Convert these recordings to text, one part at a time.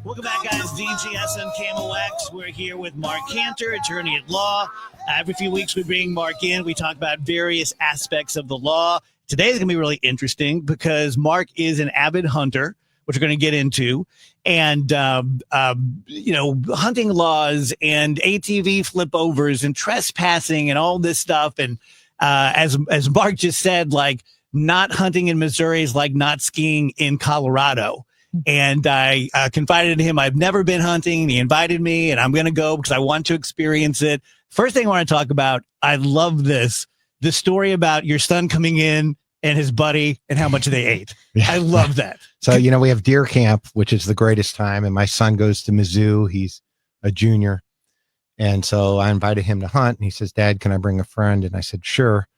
Welcome back, guys. DGS and KMOX. We're here with Mark Cantor, attorney at law. Every few weeks, we bring Mark in. We talk about various aspects of the law. Today is going to be really interesting because Mark is an avid hunter, which we're going to get into, and hunting laws and ATV flip overs and trespassing and all this stuff. And as Mark just said, like, not hunting in Missouri is like not skiing in Colorado. And I confided in him, I've never been hunting. And he invited me, and I'm going to go because I want to experience it. First thing I want to talk about, I love this story about your son coming in and his buddy and how much they ate. Yeah. I love that. So, we have deer camp, which is the greatest time. And my son goes to Mizzou. He's a junior. And so I invited him to hunt. And he says, Dad, can I bring a friend? And I said, sure.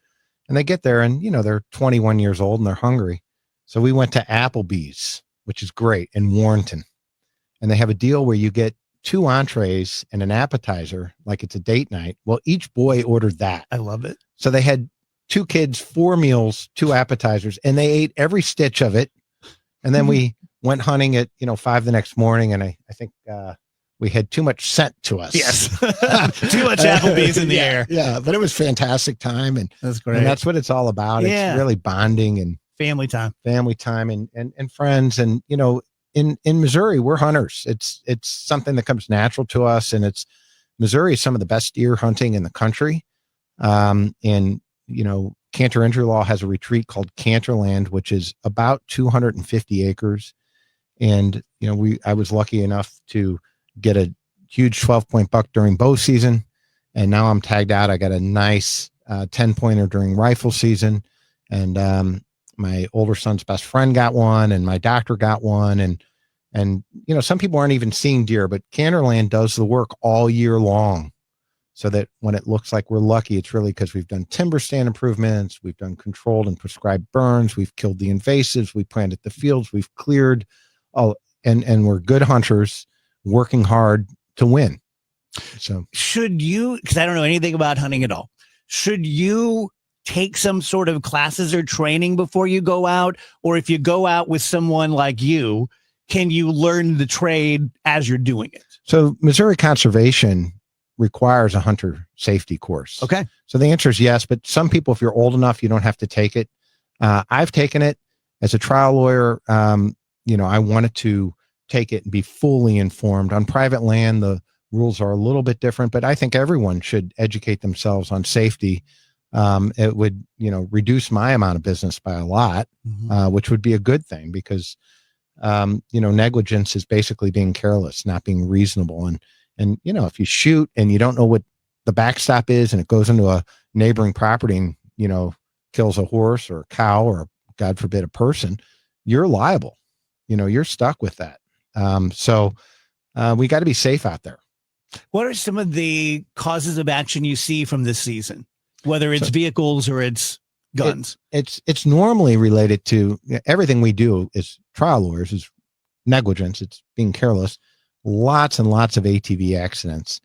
And they get there and, they're 21 years old and they're hungry. So we went to Applebee's, which is great, in Warrenton. And they have a deal where you get 2 entrees and an appetizer, like it's a date night. Well, each boy ordered that. I love it. So they had 2 kids, 4 meals, 2 appetizers, and they ate every stitch of it. And then we went hunting at, 5 the next morning. And I think we had too much sent to us. Yes. Too much Applebee's in the air. Yeah. But it was fantastic time. And that's great. And that's what it's all about. Yeah. It's really bonding and family time and friends. And, in Missouri, we're hunters. It's something that comes natural to us. And Missouri is some of the best deer hunting in the country. Cantor Injury Law has a retreat called CantorLand, which is about 250 acres. And, I was lucky enough to get a huge 12-point buck during bow season. And now I'm tagged out. I got a nice 10-pointer during rifle season. And my older son's best friend got one, and my doctor got one. And some people aren't even seeing deer, but CantorLand does the work all year long. So that when it looks like we're lucky, it's really because we've done timber stand improvements, we've done controlled and prescribed burns, we've killed the invasives, we planted the fields, we've cleared all, and we're good hunters working hard to win. So should you, because I don't know anything about hunting at all, should you take some sort of classes or training before you go out? Or if you go out with someone like you, can you learn the trade as you're doing it? So Missouri Conservation requires a hunter safety course. Okay. So the answer is yes, but some people, if you're old enough, you don't have to take it. I've taken it as a trial lawyer. I wanted to take it and be fully informed. On private land, the rules are a little bit different, but I think everyone should educate themselves on safety. It would, reduce my amount of business by a lot, which would be a good thing because, negligence is basically being careless, not being reasonable. And, if you shoot and you don't know what the backstop is and it goes into a neighboring property and, kills a horse or a cow or, God forbid, a person, you're liable. You're stuck with that. So we got to be safe out there. What are some of the causes of action you see from this season, whether it's vehicles or it's guns? It's normally related to everything we do as trial lawyers is negligence. It's being careless. Lots and lots of ATV accidents.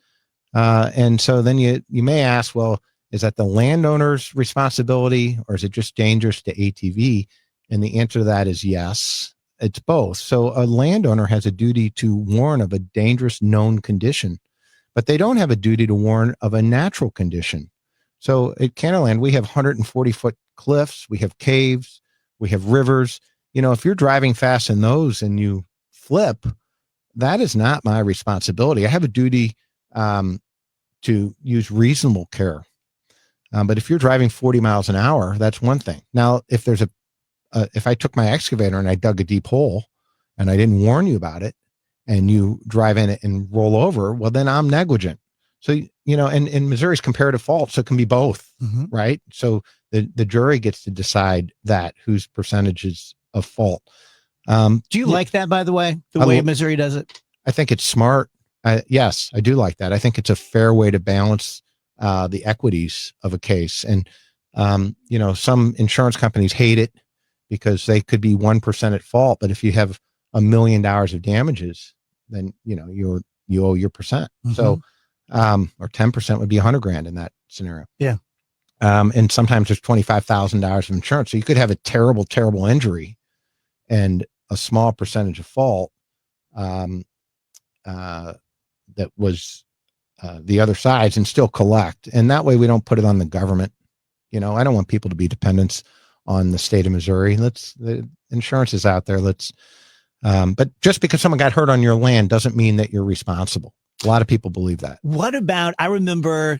And so then you may ask, well, is that the landowner's responsibility or is it just dangerous to ATV? And the answer to that is yes, it's both. So a landowner has a duty to warn of a dangerous known condition, but they don't have a duty to warn of a natural condition. So at CantorLand, we have 140-foot cliffs, we have caves, we have rivers. If you're driving fast in those and you flip, that is not my responsibility. I have a duty to use reasonable care. But if you're driving 40 miles an hour, that's one thing. Now, if there's if I took my excavator and I dug a deep hole and I didn't warn you about it and you drive in it and roll over, well, then I'm negligent. So, and Missouri's comparative fault, so it can be both, right? So the jury gets to decide that whose percentages of fault. Do you like that, by the way, the way Missouri does it? I think it's smart. Yes, I do like that. I think it's a fair way to balance the equities of a case. And, some insurance companies hate it because they could be 1% at fault. But if you have $1 million of damages, then, you owe your percent. So, or 10% would be $100,000 in that scenario. Yeah. And sometimes there's $25,000 of insurance. So you could have a terrible, terrible injury and a small percentage of fault. um, that was the other side's and still collect. And that way we don't put it on the government. I don't want people to be dependents on the state of Missouri. The insurance is out there. But just because someone got hurt on your land doesn't mean that you're responsible. A lot of people believe that. What about, I remember,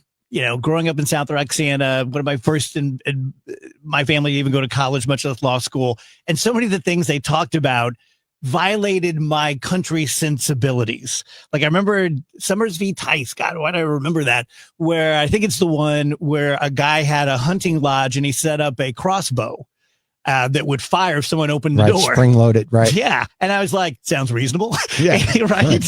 growing up in South Roxana, one of my first in my family to even go to college, much less law school. And so many of the things they talked about violated my country sensibilities. Like I remember Summers v. Tice. God, why do I remember that? Where I think it's the one where a guy had a hunting lodge and he set up a crossbow that would fire if someone opened the door. Spring loaded, right? Yeah. And I was like, sounds reasonable. Yeah. right.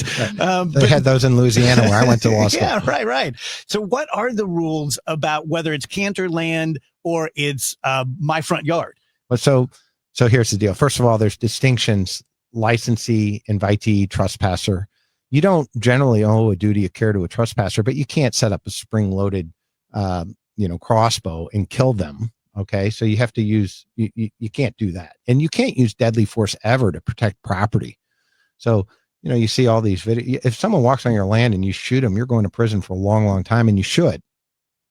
They had those in Louisiana where I went to law school. Yeah, right. So what are the rules about whether it's CantorLand or it's my front yard? Well, so here's the deal. First of all, there's distinctions: licensee, invitee, trespasser. You don't generally owe a duty of care to a trespasser, but you can't set up a spring loaded, crossbow and kill them. Okay. So you have to you can't do that. And you can't use deadly force ever to protect property. So, you see all these videos. If someone walks on your land and you shoot them, you're going to prison for a long, long time, and you should.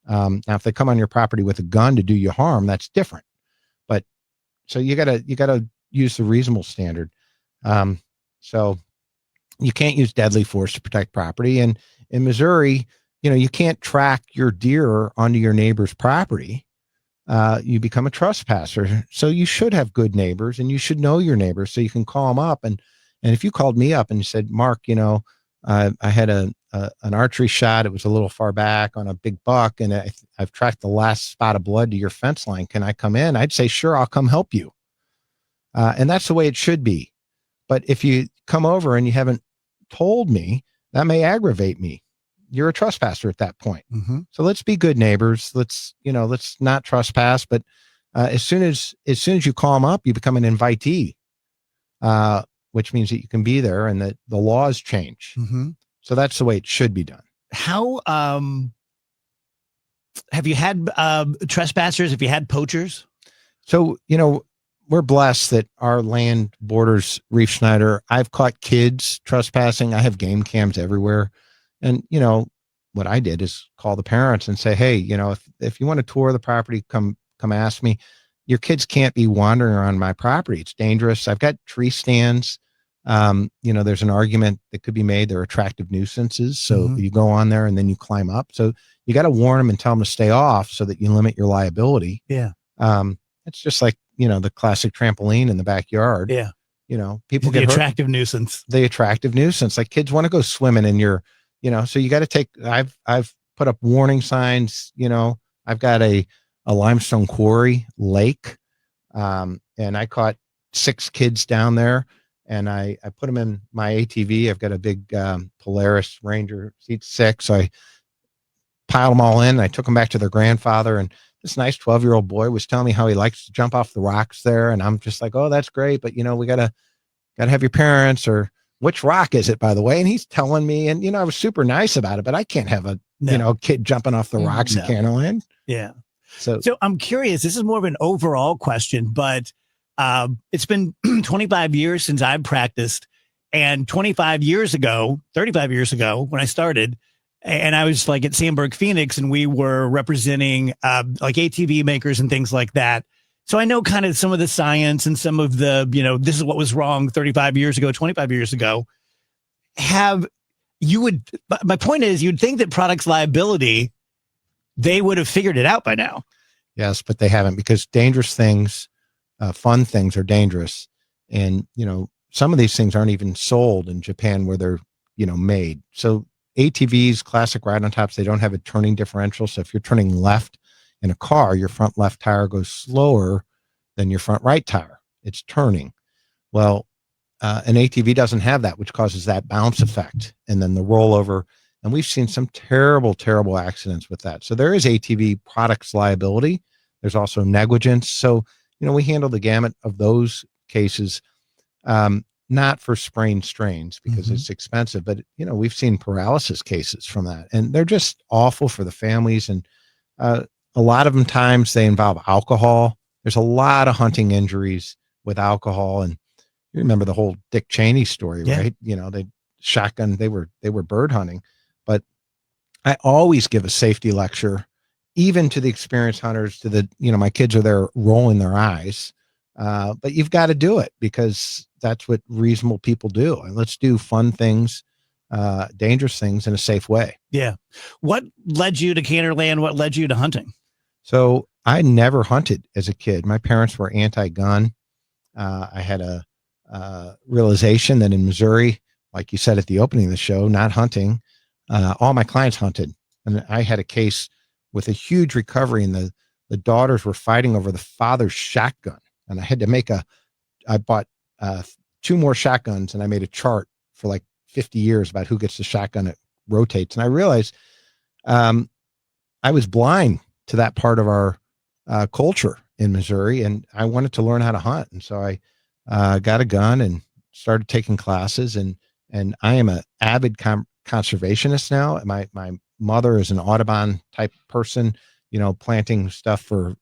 Now, if they come on your property with a gun to do you harm, that's different. But so you gotta use the reasonable standard. So you can't use deadly force to protect property. And in Missouri, you can't track your deer onto your neighbor's property. You become a trespasser. So you should have good neighbors, and you should know your neighbors so you can call them up. And if you called me up and you said, Mark, I had an archery shot. It was a little far back on a big buck, and I've tracked the last spot of blood to your fence line. Can I come in? I'd say, sure, I'll come help you. And that's the way it should be. But if you come over and you haven't told me, that may aggravate me. You're a trespasser at that point. Mm-hmm. So let's be good neighbors. Let's not trespass. But as soon as you call them up, you become an invitee, which means that you can be there and that the laws change. Mm-hmm. So that's the way it should be done. How have you had trespassers? Have you had poachers? So, we're blessed that our land borders Reef Schneider. I've caught kids trespassing. I have game cams everywhere. And, what I did is call the parents and say, hey, if you want to tour the property, come ask me. Your kids can't be wandering around my property. It's dangerous. I've got tree stands. There's an argument that could be made. They're attractive nuisances. So you go on there and then you climb up. So you got to warn them and tell them to stay off so that you limit your liability. Yeah. It's just like, the classic trampoline in the backyard. Yeah. People the get attractive hurt. nuisance. The attractive nuisance. Like kids want to go swimming and so you got to take, I've put up warning signs. I've got a limestone quarry lake. And I caught 6 kids down there, and I put them in my ATV. I've got a big Polaris Ranger seat 6. So I piled them all in. I took them back to their grandfather, and this nice 12-year-old boy was telling me how he likes to jump off the rocks there. And I'm just like, oh, that's great. But, we gotta have your parents, or which rock is it, by the way? And he's telling me, and, I was super nice about it, but I can't have a, kid jumping off the rocks at CantorLand. Yeah. So I'm curious, this is more of an overall question, but it's been 25 years since I've practiced, and 35 years ago, when I started, and I was like at Sandberg Phoenix, and we were representing like ATV makers and things like that. So I know kind of some of the science and some of the, this is what was wrong 35 years ago, 25 years ago. My point is, you'd think that products liability, they would have figured it out by now. Yes, but they haven't, because dangerous things, fun things are dangerous. And, some of these things aren't even sold in Japan where they're, made. So ATVs, classic ride-on tops, they don't have a turning differential. So if you're turning left in a car, your front left tire goes slower than your front right tire. It's turning. Well, an ATV doesn't have that, which causes that bounce effect and then the rollover. And we've seen some terrible, terrible accidents with that. So there is ATV products liability. There's also negligence. So, we handle the gamut of those cases, not for sprained strains because it's expensive, but, we've seen paralysis cases from that, and they're just awful for the families. And a lot of them times they involve alcohol. There's a lot of hunting injuries with alcohol, and You remember the whole Dick Cheney story, Yeah. right? You know, they were bird hunting, but I always give a safety lecture, even to the experienced hunters, to the, my kids are there rolling their eyes. But you've got to do it because that's what reasonable people do. And let's do fun things, dangerous things in a safe way. Yeah. What led you to CantorLand? What led you to hunting? So I never hunted as a kid. My parents were anti-gun. I had a realization that in Missouri, like you said at the opening of the show, not hunting, all my clients hunted. And I had a case with a huge recovery, and the daughters were fighting over the father's shotgun. And I had to I bought 2 more shotguns, and I made a chart for like 50 years about who gets the shotgun that rotates. And I realized I was blind to that part of our culture in Missouri, and I wanted to learn how to hunt. And so I got a gun and started taking classes, and I am an avid conservationist now. My mother is an Audubon type person, planting stuff for,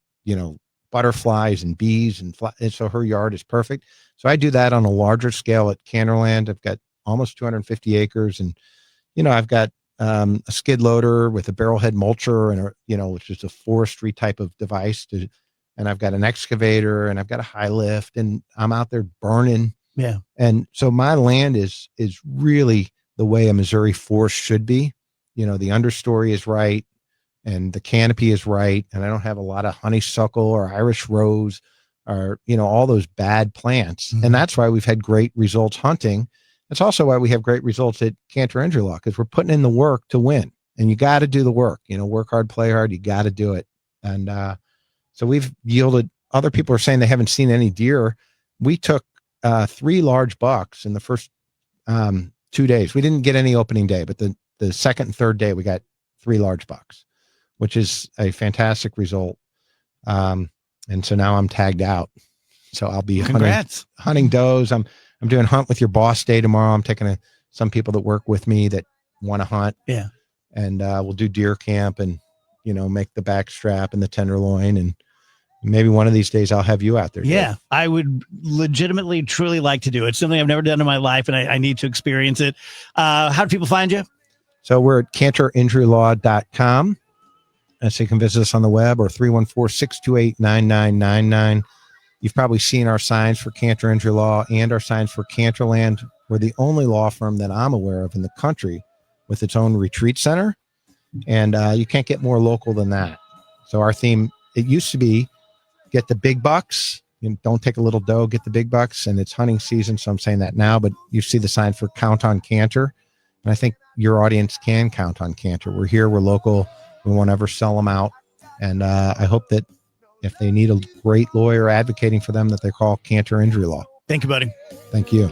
butterflies and bees and so her yard is perfect. So I do that on a larger scale at CantorLand. I've got almost 250 acres, and I've got a skid loader with a barrelhead mulcher and which is a forestry type of device and I've got an excavator and I've got a high lift, and I'm out there burning. Yeah. And so my land is really the way a Missouri forest should be. The understory is right and the canopy is right. And I don't have a lot of honeysuckle or Irish rose or, all those bad plants. Mm-hmm. And that's why we've had great results hunting. That's also why we have great results at Cantor Injury Law, because we're putting in the work to win. And you got to do the work, work hard, play hard. You got to do it. And so we've yielded, other people are saying they haven't seen any deer. We took 3 large bucks in the first 2 days. We didn't get any opening day, but the second and third day we got 3 large bucks, which is a fantastic result. And so now I'm tagged out. So I'll be hunting does. I'm doing Hunt with Your Boss Day tomorrow. I'm taking some people that work with me that want to hunt. Yeah. And we'll do deer camp and, make the back strap and the tenderloin. And maybe one of these days I'll have you out there. Yeah. Dave. I would legitimately, truly like to do it. It's something I've never done in my life, and I need to experience it. How do people find you? So we're at CantorInjuryLaw.com. And so you can visit us on the web, or 314-628-9999. You've probably seen our signs for Cantor Injury Law and our signs for CantorLand. We're the only law firm that I'm aware of in the country with its own retreat center. And you can't get more local than that. So our theme, it used to be get the big bucks. Don't take a little doe, get the big bucks. And it's hunting season, so I'm saying that now. But you see the sign for Count on Cantor. And I think your audience can count on Cantor. We're here, we're local. We won't ever sell them out. And I hope that if they need a great lawyer advocating for them, that they call Cantor Injury Law. Thank you, buddy. Thank you.